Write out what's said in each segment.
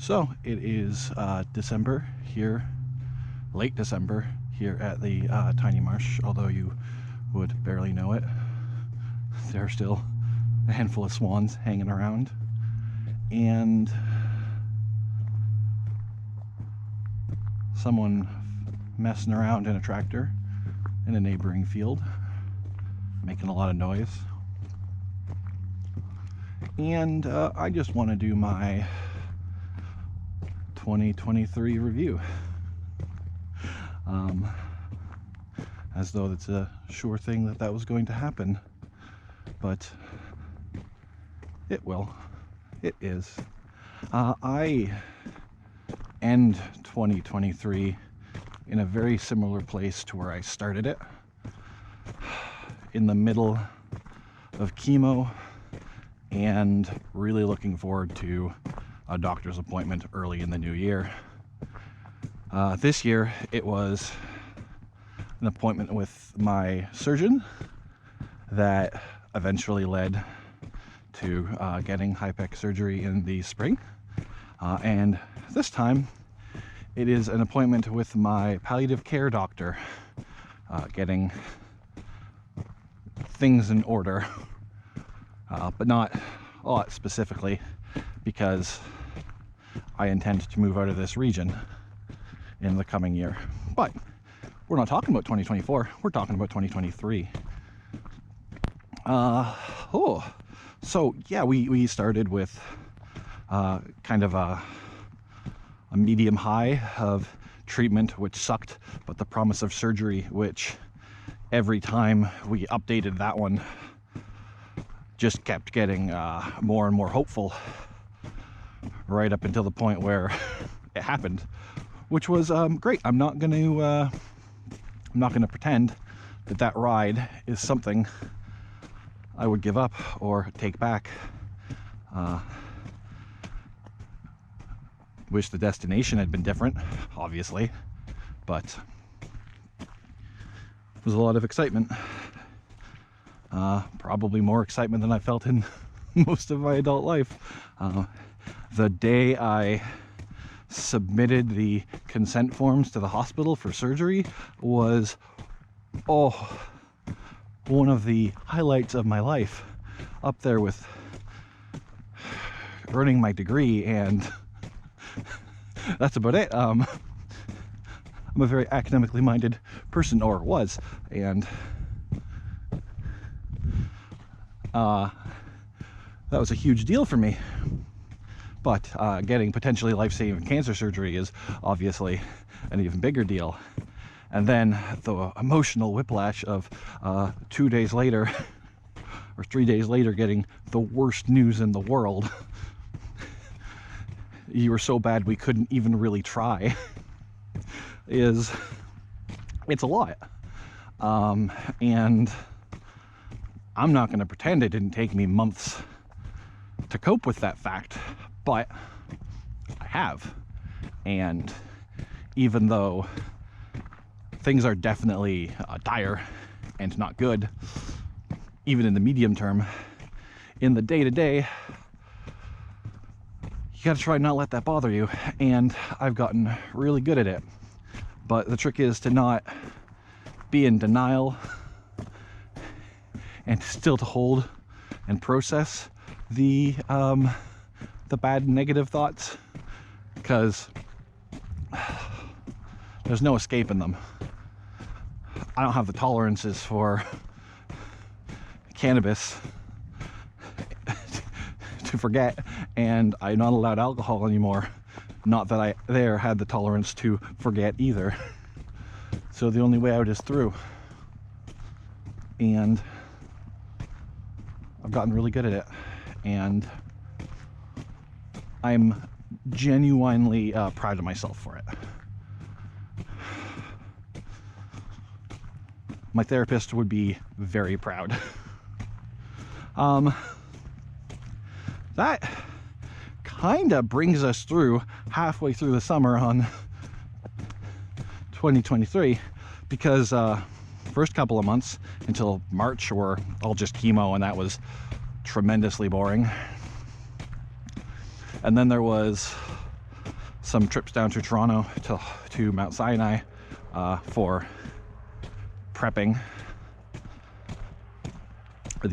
So it is December here, late December here at the Tiny Marsh, although you would barely know it. There are still a handful of swans hanging around, and someone messing around in a tractor in a neighboring field, making a lot of noise. And I just want to do my 2023 review, as though it's a sure thing that was going to happen, but it will. It is. I end 2023 in a very similar place to where I started it, in the middle of chemo, and really looking forward to a doctor's appointment early in the new year. This year it was an appointment with my surgeon that eventually led to getting high-pec surgery in the spring, and this time it is an appointment with my palliative care doctor, getting things in order, but not a lot specifically, because I intend to move out of this region in the coming year. But we're not talking about 2024, we're talking about 2023. So yeah, we started with kind of a medium high of treatment, which sucked, but the promise of surgery, which every time we updated that one just kept getting more and more hopeful, right up until the point where it happened, which was great. I'm not going to pretend that ride is something I would give up or take back. Wish the destination had been different, obviously, but it was a lot of excitement. Probably more excitement than I felt in most of my adult life. The day I submitted the consent forms to the hospital for surgery was, one of the highlights of my life, up there with earning my degree, and that's about it. I'm a very academically minded person, or was, and that was a huge deal for me. But getting potentially life-saving cancer surgery is obviously an even bigger deal. And then the emotional whiplash of 2 days later or 3 days later getting the worst news in the world. You were so bad we couldn't even really try. It's a lot. And I'm not going to pretend it didn't take me months to cope with that fact, but I have. And even though things are definitely dire and not good, even in the medium term, in the day-to-day, you gotta try not let that bother you, and I've gotten really good at it. But the trick is to not be in denial, and still to hold and process the bad negative thoughts, because there's no escaping them. I don't have the tolerances for cannabis to forget, and I'm not allowed alcohol anymore. Not that I had the tolerance to forget either. So the only way out is through. And I've gotten really good at it, and I'm genuinely proud of myself for it. My therapist would be very proud. That kind of brings us through halfway through the summer on 2023, because first couple of months until March were all just chemo, and that was tremendously boring. And then there was some trips down to Toronto to Mount Sinai for prepping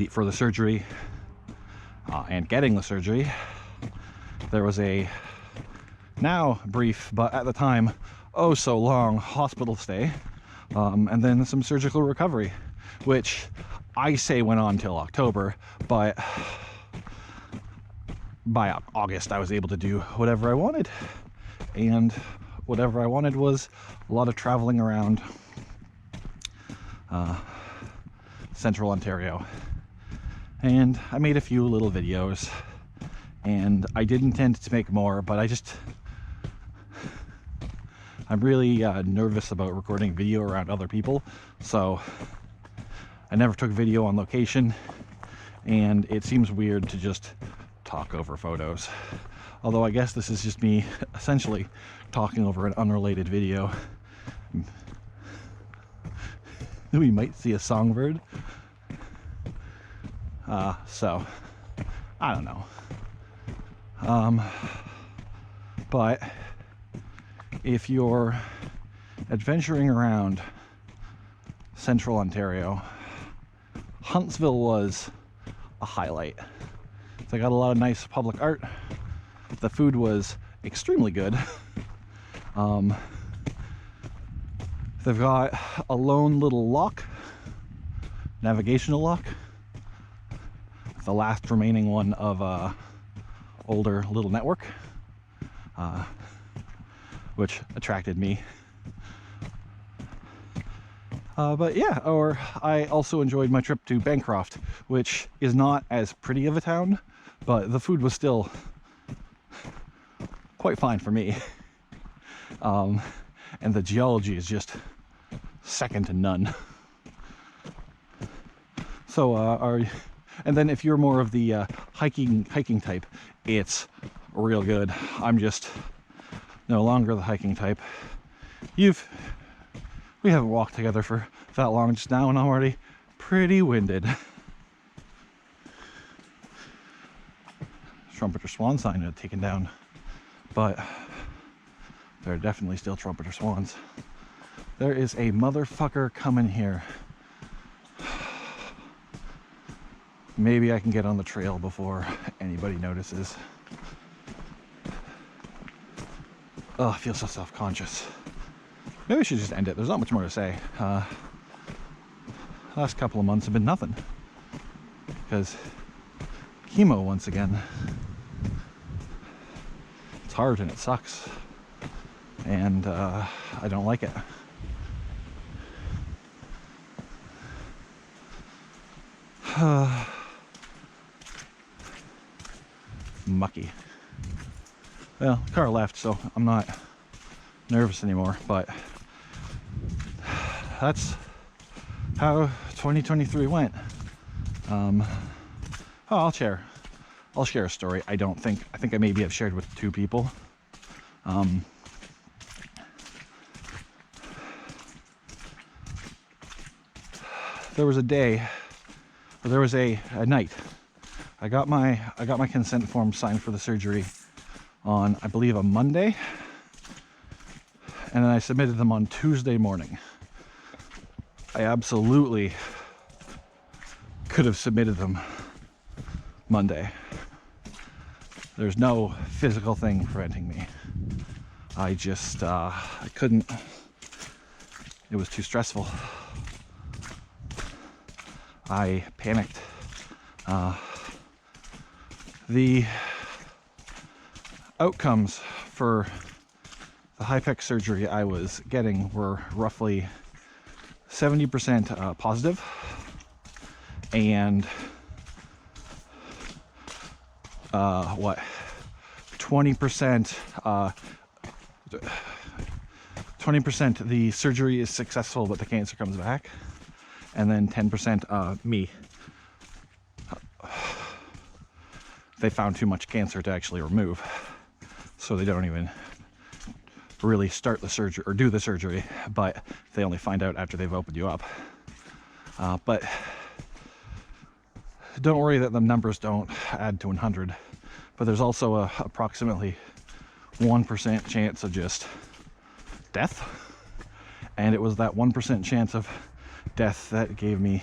for the surgery and getting the surgery. There was a now brief, but at the time, oh so long hospital stay, and then some surgical recovery, which I say went on till October, but by August I was able to do whatever I wanted. And whatever I wanted was a lot of traveling around central Ontario. And I made a few little videos, and I did intend to make more, but I'm really nervous about recording video around other people, so I never took video on location, and it seems weird to just talk over photos. Although I guess this is just me essentially talking over an unrelated video. We might see a songbird. So, I don't know. But if you're adventuring around central Ontario, Huntsville was a highlight. They got a lot of nice public art. The food was extremely good. They've got a lone little lock, navigational lock, the last remaining one of a older little network, which attracted me. But yeah, or I also enjoyed my trip to Bancroft, which is not as pretty of a town, but the food was still quite fine for me. And the geology is just second to none. So and then if you're more of the hiking type, it's real good. I'm just no longer the hiking type. We haven't walked together for that long just now, and I'm already pretty winded. Trumpeter swan sign had taken down, but there are definitely still trumpeter swans. There is a motherfucker coming here. Maybe I can get on the trail before anybody notices. Oh, I feel so self-conscious. Maybe we should just end it. There's not much more to say. Last couple of months have been nothing. Because chemo once again. It's hard and it sucks. And I don't like it. Mucky. Well, the car left, so I'm not nervous anymore, but that's how 2023 went. I'll share a story. I think I maybe have shared with 2 people. There was a night. I got my consent form signed for the surgery on, I believe, a Monday, and then I submitted them on Tuesday morning. I absolutely could have submitted them Monday. There's no physical thing preventing me. I just I couldn't. It was too stressful. I panicked. The outcomes for the high-tech surgery I was getting were roughly 70% positive, and 20% the surgery is successful but the cancer comes back, and then 10% me. They found too much cancer to actually remove, so they don't even really start the surgery or do the surgery, but they only find out after they've opened you up. But don't worry that the numbers don't add to 100, but there's also approximately 1% chance of just death. And it was that 1% chance of death that gave me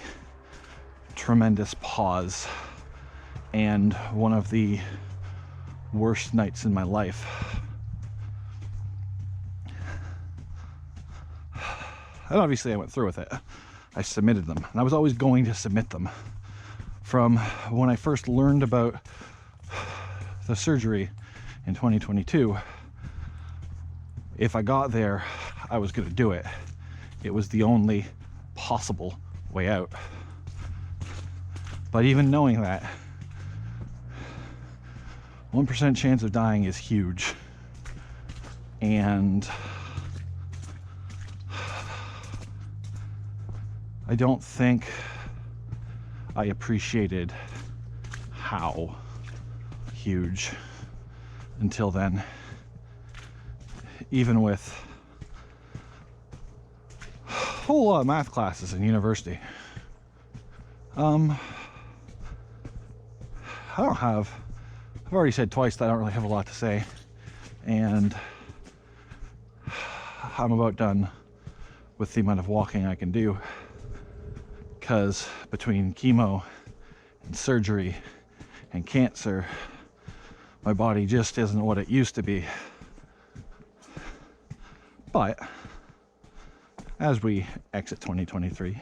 tremendous pause and one of the worst nights in my life. And obviously I went through with it. I submitted them, and I was always going to submit them. From when I first learned about the surgery in 2022, if I got there, I was going to do it. It was the only possible way out. But even knowing that, 1% chance of dying is huge. And I don't think I appreciated how huge until then. Even with a whole lot of math classes in university. I've already said twice that I don't really have a lot to say, and I'm about done with the amount of walking I can do, because between chemo and surgery and cancer, my body just isn't what it used to be. But as we exit 2023,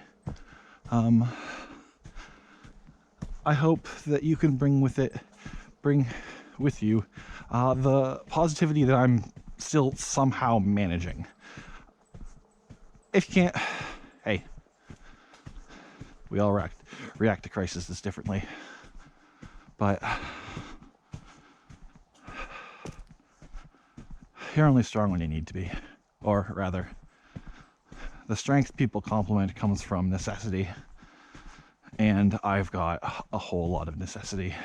I hope that you can bring with you the positivity that I'm still somehow managing. If you can't, hey, we all react to crises differently. But you're only strong when you need to be. Or rather, the strength people compliment comes from necessity. And I've got a whole lot of necessity.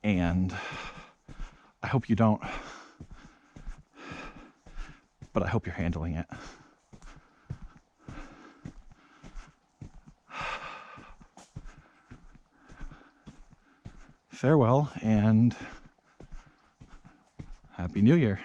And I hope you don't. But I hope you're handling it. Farewell and Happy New Year.